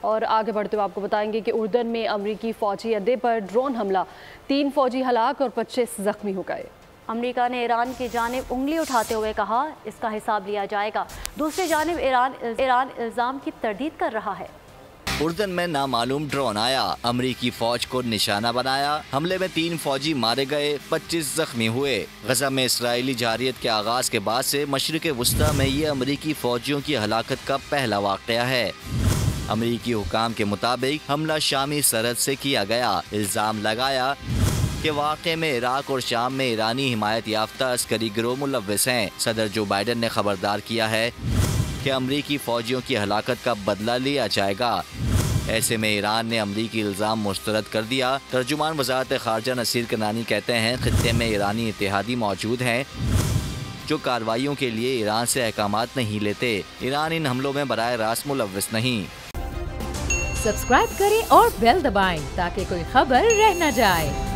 और आगे बढ़ते हुए आपको बताएंगे कि उर्दन में अमरीकी फौजी अड्डे पर ड्रोन हमला, 3 फौजी हलाक और 25 जख्मी हो गए। अमेरिका ने ईरान की जानिब उंगली उठाते हुए कहा इसका हिसाब लिया जाएगा। दूसरी जानिब ईरान इल्ज़ाम की तरदीद कर रहा है। उर्दन में नामालूम ड्रोन आया, अमरीकी फौज को निशाना बनाया। हमले में 3 फौजी मारे गए, 25 जख्मी हुए। गजा में इसराइली जारियत के आगाज के बाद से मशरिक़ वुस्ता में ये अमरीकी फौजियों की हलाकत का पहला वाक़या है। अमरीकी हुकाम के मुताबिक हमला शामी सरहद से किया गया। इल्ज़ाम लगाया कि वाक़े में इराक और शाम में ईरानी हिमायत याफ्ता अस्करी गिरोह मुलव्वस हैं। सदर जो बाइडन ने खबरदार किया है कि अमरीकी फौजियों की हलाकत का बदला लिया जाएगा। ऐसे में ईरान ने अमरीकी इल्ज़ाम मुस्तरद कर दिया। तर्जुमान वज़ारत ख़ारजा नसीर कनानी कहते हैं ख़ित्ते में ईरानी इत्तेहादी मौजूद हैं जो कार्रवाइयों के लिए ईरान से अहकामात नहीं लेते। ईरान इन हमलों में बराह रास्त मुलव्वस नहीं। सब्सक्राइब करें और बेल दबाएं ताकि कोई खबर रह न जाए।